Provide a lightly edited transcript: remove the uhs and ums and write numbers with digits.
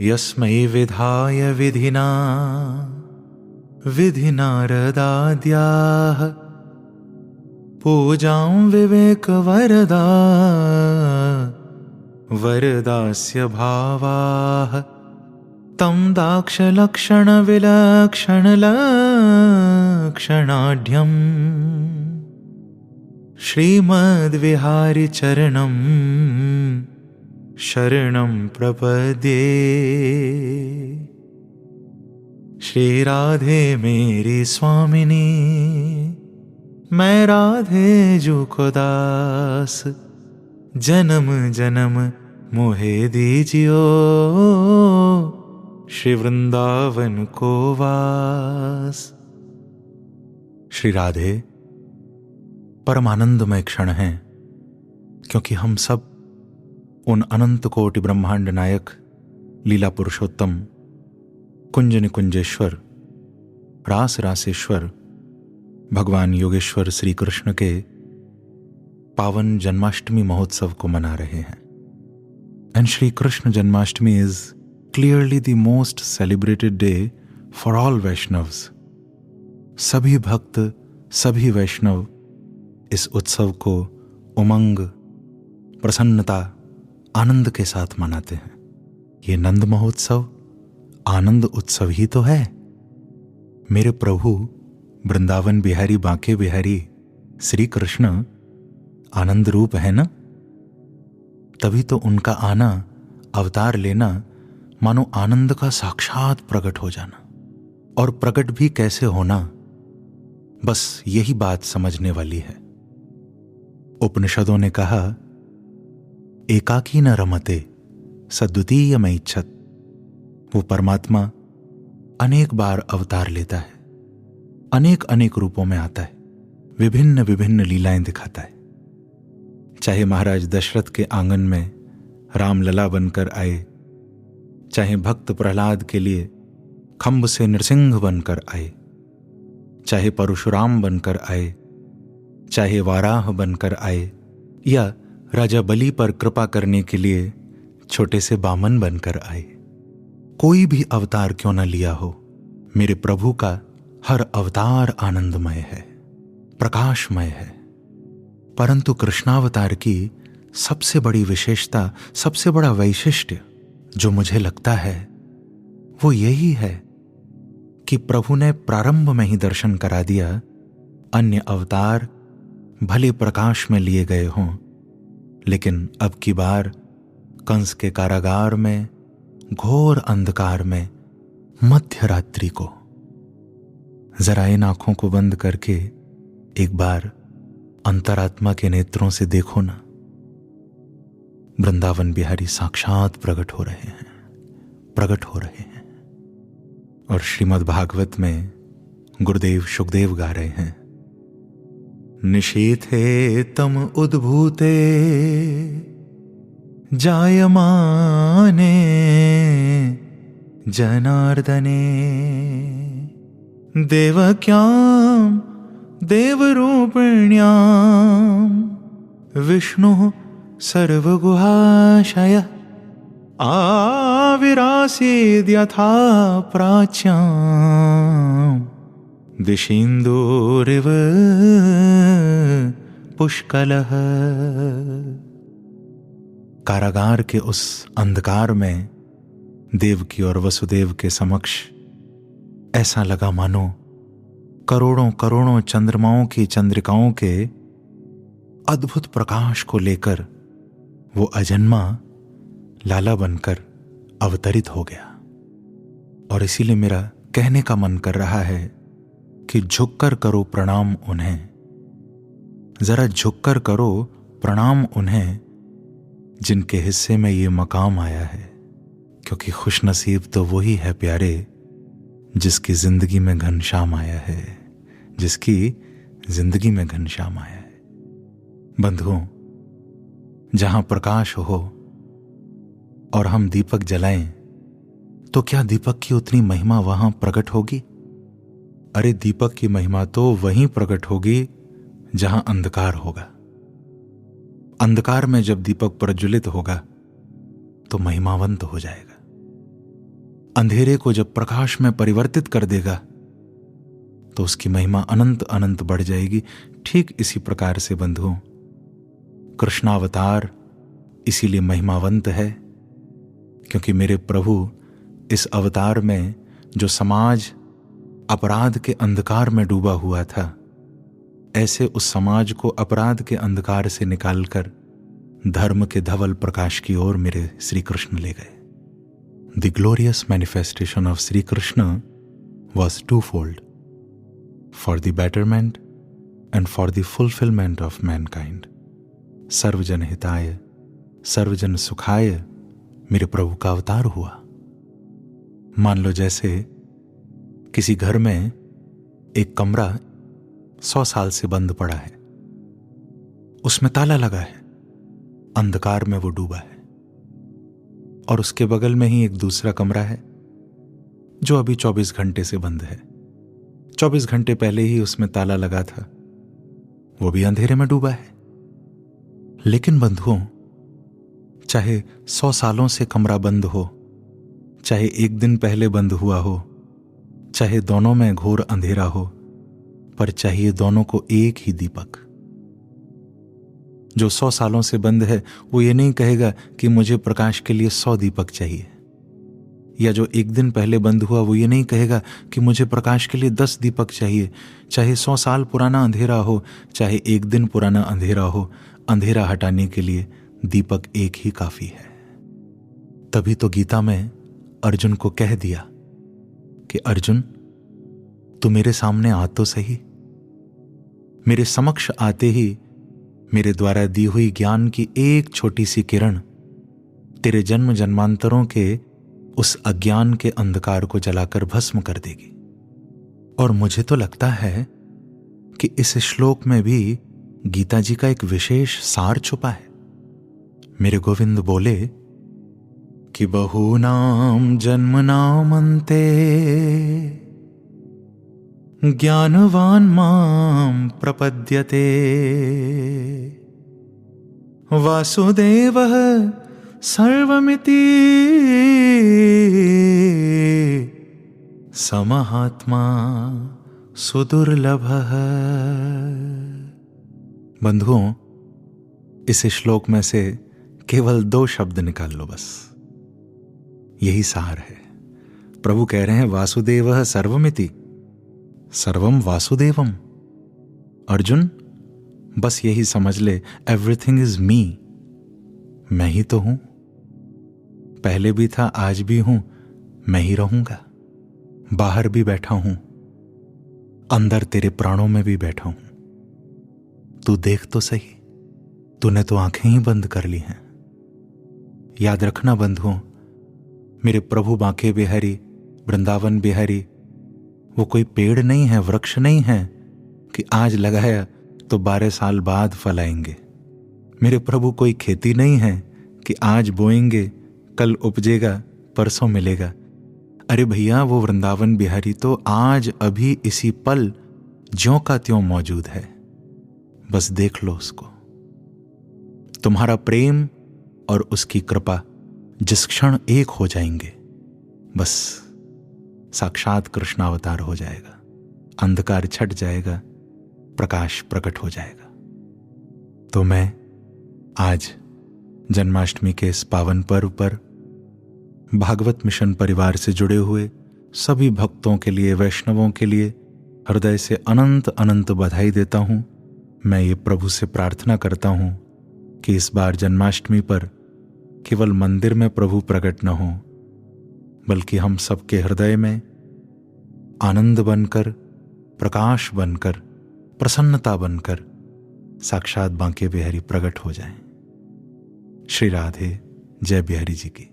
यस्मै विधाय विधिना विधिनारदाद्याः पूजां विवेकवरदा वरदास्य भावाः तं दाक्षलक्षणविलक्षणलक्षणाढ्यम् श्रीमद्विहारिचरणं शरणं प्रपद्ये। श्री राधे मेरी स्वामिनी, मैं राधे जू को दास, जन्म जन्म मोहे दीजियो श्री वृंदावन को वास। श्री राधे परमानंदमय क्षण हैं, क्योंकि हम सब उन अनंत कोटि ब्रह्मांड नायक लीला पुरुषोत्तम कुंज निकुंजेश्वर रास रासेश्वर भगवान योगेश्वर श्री कृष्ण के पावन जन्माष्टमी महोत्सव को मना रहे हैं। And Shri Krishna Janmashtami is clearly the most celebrated day for all Vaishnavs. सभी भक्त, सभी वैष्णव इस उत्सव को उमंग, प्रसन्नता, आनंद के साथ मनाते हैं। ये नंद महोत्सव आनंद उत्सव ही तो है। मेरे प्रभु वृंदावन बिहारी बांके बिहारी श्री कृष्ण आनंद रूप है ना, तभी तो उनका आना, अवतार लेना मानो आनंद का साक्षात प्रकट हो जाना। और प्रकट भी कैसे होना, बस यही बात समझने वाली है। उपनिषदों ने कहा, एकाकी न रमते सद्वितीय में इच्छत। वो परमात्मा अनेक बार अवतार लेता है, अनेक अनेक रूपों में आता है, विभिन्न विभिन्न लीलाएं दिखाता है। चाहे महाराज दशरथ के आंगन में रामलला बनकर आए, चाहे भक्त प्रहलाद के लिए खंभ से नृसिंह बनकर आए, चाहे परशुराम बनकर आए, चाहे वाराह बनकर आए, या राजा बलि पर कृपा करने के लिए छोटे से बामन बनकर आए। कोई भी अवतार क्यों न लिया हो, मेरे प्रभु का हर अवतार आनंदमय है, प्रकाशमय है। परंतु कृष्णावतार की सबसे बड़ी विशेषता, सबसे बड़ा वैशिष्ट्य जो मुझे लगता है वो यही है कि प्रभु ने प्रारंभ में ही दर्शन करा दिया। अन्य अवतार भले प्रकाश में लिए गए हों, लेकिन अब की बार कंस के कारागार में, घोर अंधकार में, मध्य रात्रि को जरा इन आंखों को बंद करके एक बार अंतरात्मा के नेत्रों से देखो ना, वृंदावन बिहारी साक्षात प्रकट हो रहे हैं, प्रकट हो रहे हैं। और श्रीमद् भागवत में गुरुदेव शुकदेव गा रहे हैं, निशीथे तम उद्भूते जायमाने जनार्दने देवक्यां देवरूपिण्यां विष्णुः सर्वगुहाशयः आविरासीद्यथा प्राच्यां दिशीन्दोरिव पुष्कलः। कारागार के उस अंधकार में देवकी और वसुदेव के समक्ष ऐसा लगा मानो करोड़ों करोड़ों चंद्रमाओं की चंद्रिकाओं के अद्भुत प्रकाश को लेकर वो अजन्मा लाला बनकर अवतरित हो गया। और इसीलिए मेरा कहने का मन कर रहा है कि झुककर करो प्रणाम उन्हें, जरा झुककर करो प्रणाम उन्हें जिनके हिस्से में ये मकाम आया है। क्योंकि खुशनसीब तो वही है प्यारे जिसकी जिंदगी में घनश्याम आया है, जिसकी जिंदगी में घनश्याम आया है। बंधुओं, जहां प्रकाश हो और हम दीपक जलाएं तो क्या दीपक की उतनी महिमा वहां प्रकट होगी? अरे दीपक की महिमा तो वहीं प्रकट होगी जहां अंधकार होगा। अंधकार में जब दीपक प्रज्वलित होगा तो महिमावंत हो जाएगा। अंधेरे को जब प्रकाश में परिवर्तित कर देगा तो उसकी महिमा अनंत अनंत बढ़ जाएगी। ठीक इसी प्रकार से बंधुओं, कृष्णावतार इसीलिए महिमावंत है, क्योंकि मेरे प्रभु इस अवतार में जो समाज अपराध के अंधकार में डूबा हुआ था, ऐसे उस समाज को अपराध के अंधकार से निकालकर धर्म के धवल प्रकाश की ओर मेरे श्री कृष्ण ले गए। The glorious manifestation of Shri Krishna was twofold, for the betterment and for the fulfilment of mankind. सर्वजन हिताय सर्वजन सुखाय मेरे प्रभु का अवतार हुआ। मान लो जैसे किसी घर में एक कमरा 100 साल से बंद पड़ा है, उसमें ताला लगा है, अंधकार में वो डूबा है, और उसके बगल में ही एक दूसरा कमरा है जो अभी 24 घंटे से बंद है। 24 घंटे पहले ही उसमें ताला लगा था, वो भी अंधेरे में डूबा है। लेकिन बंधुओं, चाहे 100 सालों से कमरा बंद हो, चाहे एक दिन पहले बंद हुआ हो, चाहे दोनों में घोर अंधेरा हो, पर चाहिए दोनों को एक ही दीपक। जो 100 सालों से बंद है वो ये नहीं कहेगा कि मुझे प्रकाश के लिए 100 दीपक चाहिए, या जो एक दिन पहले बंद हुआ वो ये नहीं कहेगा कि मुझे प्रकाश के लिए 10 दीपक चाहिए। चाहे 100 साल पुराना अंधेरा हो, चाहे एक दिन पुराना अंधेरा हो, अंधेरा हटाने के लिए दीपक एक ही काफी है। तभी तो गीता में अर्जुन को कह दिया कि अर्जुन, तू मेरे सामने आ तो सही। मेरे समक्ष आते ही मेरे द्वारा दी हुई ज्ञान की एक छोटी सी किरण तेरे जन्म जन्मांतरों के उस अज्ञान के अंधकार को जलाकर भस्म कर देगी। और मुझे तो लगता है कि इस श्लोक में भी गीता जी का एक विशेष सार छुपा है। मेरे गोविंद बोले कि बहूनाम जन्मनामन्ते ज्ञानवान मां प्रपद्यते वासुदेवः सर्वमिति समहात्मा सुदुर्लभः। बंधुओं, इस श्लोक में से केवल 2 शब्द निकाल लो, बस यही सार है। प्रभु कह रहे हैं वासुदेवः सर्वमिति, सर्वम वासुदेवम। अर्जुन, बस यही समझ ले, एवरीथिंग इज मी, मैं ही तो हूं, पहले भी था, आज भी हूं, मैं ही रहूंगा। बाहर भी बैठा हूं, अंदर तेरे प्राणों में भी बैठा हूं। तू देख तो सही, तूने तो आंखें ही बंद कर ली हैं। याद रखना बंधुओं, मेरे प्रभु बांके बिहारी, वृंदावन बिहारी, वो कोई पेड़ नहीं है, वृक्ष नहीं है कि आज लगाया तो 12 साल बाद फल आएंगे। मेरे प्रभु कोई खेती नहीं है कि आज बोएंगे कल उपजेगा परसों मिलेगा। अरे भैया, वो वृंदावन बिहारी तो आज अभी इसी पल ज्यों का त्यों मौजूद है, बस देख लो उसको। तुम्हारा प्रेम और उसकी कृपा जिस क्षण एक हो जाएंगे, बस साक्षात कृष्णावतार हो जाएगा, अंधकार छट जाएगा, प्रकाश प्रकट हो जाएगा। तो मैं आज जन्माष्टमी के इस पावन पर्व पर भागवत मिशन परिवार से जुड़े हुए सभी भक्तों के लिए, वैष्णवों के लिए हृदय से अनंत अनंत बधाई देता हूं। मैं ये प्रभु से प्रार्थना करता हूं कि इस बार जन्माष्टमी पर केवल मंदिर में प्रभु प्रकट न हो, बल्कि हम सबके हृदय में आनंद बनकर, प्रकाश बनकर, प्रसन्नता बनकर साक्षात बांके बिहारी प्रकट हो जाएं। श्री राधे, जय बिहारी जी की।